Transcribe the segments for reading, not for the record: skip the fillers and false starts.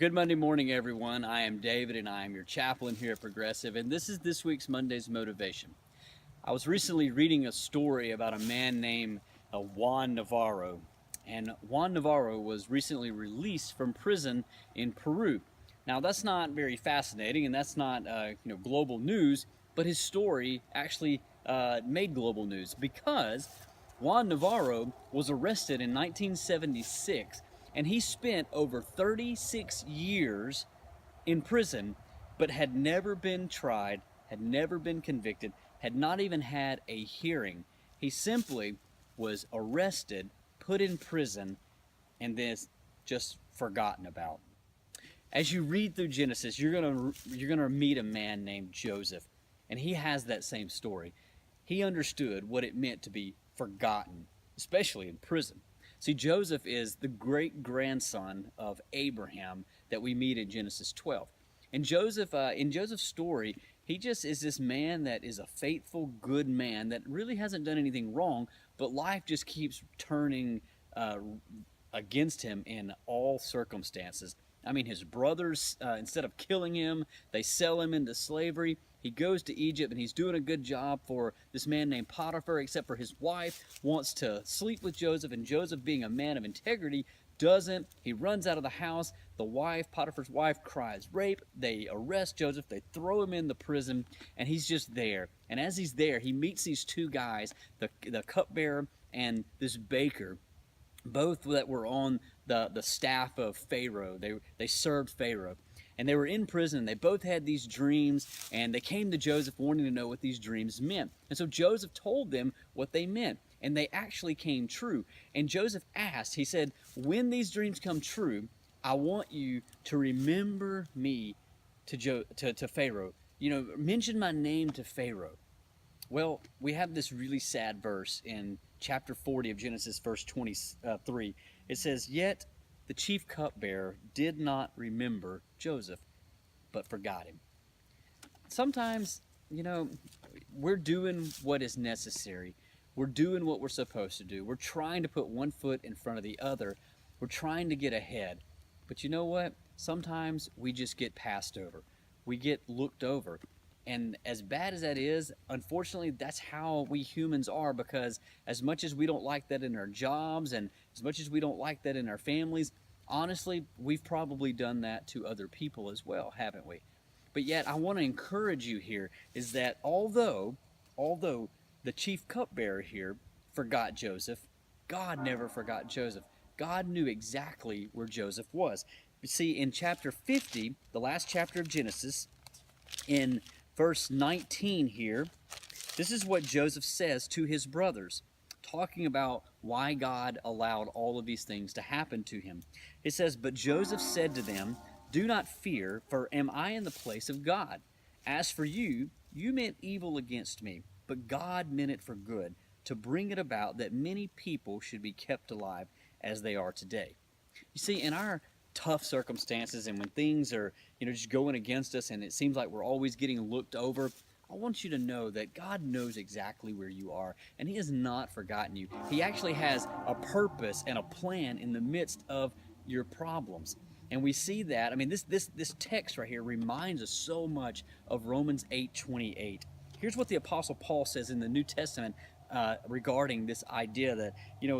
Well, good Monday morning, everyone. I am David, and I am your chaplain here at Progressive, and this is this week's Monday's Motivation. I was recently reading a story about a man named Juan Navarro, and Juan Navarro was recently released from prison in Peru. Now, that's not very fascinating, and that's not global news, but his story actually made global news because Juan Navarro was arrested in 1976, and he spent over 36 years in prison, but had never been tried, had never been convicted, had not even had a hearing. He simply was arrested, put in prison, and then just forgotten about. As you read through Genesis, you're gonna meet a man named Joseph, and he has that same story. He understood what it meant to be forgotten, especially in prison. See, Joseph is the great-grandson of Abraham that we meet in Genesis 12. And Joseph, in Joseph's story, he just is this man that is a faithful, good man that really hasn't done anything wrong, but life just keeps turning against him in all circumstances. I mean, his brothers, instead of killing him, they sell him into slavery. He goes to Egypt, and he's doing a good job for this man named Potiphar, except for his wife wants to sleep with Joseph, and Joseph, being a man of integrity, doesn't. He runs out of the house. The wife, Potiphar's wife, cries rape. They arrest Joseph. They throw him in the prison, and he's just there. And as he's there, he meets these two guys, the cupbearer and this baker, both that were on the staff of Pharaoh. They served Pharaoh. And they were in prison. They both had these dreams, and they came to Joseph wanting to know what these dreams meant. And so Joseph told them what they meant, and they actually came true. And Joseph asked, he said, when these dreams come true, I want you to remember me to Pharaoh. Mention my name to Pharaoh. Well, we have this really sad verse in chapter 40 of Genesis, verse 23. It says, yet the chief cupbearer did not remember Joseph, but forgot him. Sometimes, we're doing what is necessary. We're doing what we're supposed to do. We're trying to put one foot in front of the other. We're trying to get ahead. But you know what? Sometimes we just get passed over. We get looked over. And as bad as that is, unfortunately, that's how we humans are, because as much as we don't like that in our jobs and as much as we don't like that in our families, honestly, we've probably done that to other people as well, haven't we? But yet, I want to encourage you here is that although the chief cupbearer here forgot Joseph, God never forgot Joseph. God knew exactly where Joseph was. You see, in chapter 50, the last chapter of Genesis, in verse 19 here, this is what Joseph says to his brothers, talking about why God allowed all of these things to happen to him. It says, but Joseph said to them, do not fear, for am I in the place of God? As for you, you meant evil against me, but God meant it for good, to bring it about that many people should be kept alive as they are today. You see, in our tough circumstances and when things are just going against us and it seems like we're always getting looked over, I want you to know that God knows exactly where you are, and He has not forgotten you. He actually has a purpose and a plan in the midst of your problems. And we see that, this text right here reminds us so much of Romans 8:28. Here's what the Apostle Paul says in the New Testament regarding this idea that,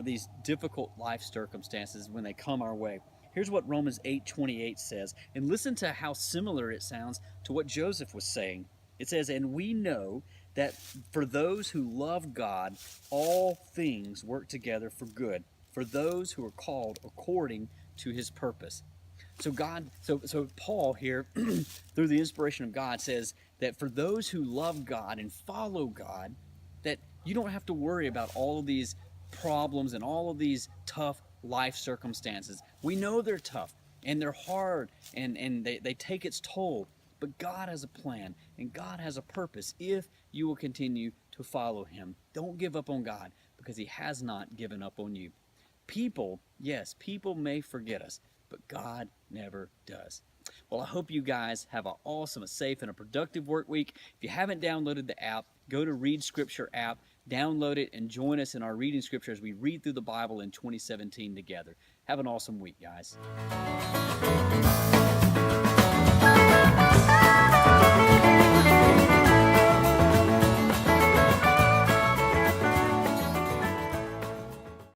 these difficult life circumstances when they come our way. Here's what Romans 8:28 says, and listen to how similar it sounds to what Joseph was saying. It says, and we know that for those who love God, all things work together for good, for those who are called according to His purpose. So Paul here, through the inspiration of God, says that for those who love God and follow God, that you don't have to worry about all of these problems and all of these tough life circumstances. We know they're tough and they're hard and they take its toll, but God has a plan and God has a purpose if you will continue to follow Him. Don't give up on God, because He has not given up on you. People may forget us, but God never does. Well, I hope you guys have an awesome, a safe, and a productive work week. If you haven't downloaded the app, go to Read Scripture app, download it, and join us in our reading Scripture as we read through the Bible in 2017 together. Have an awesome week, guys.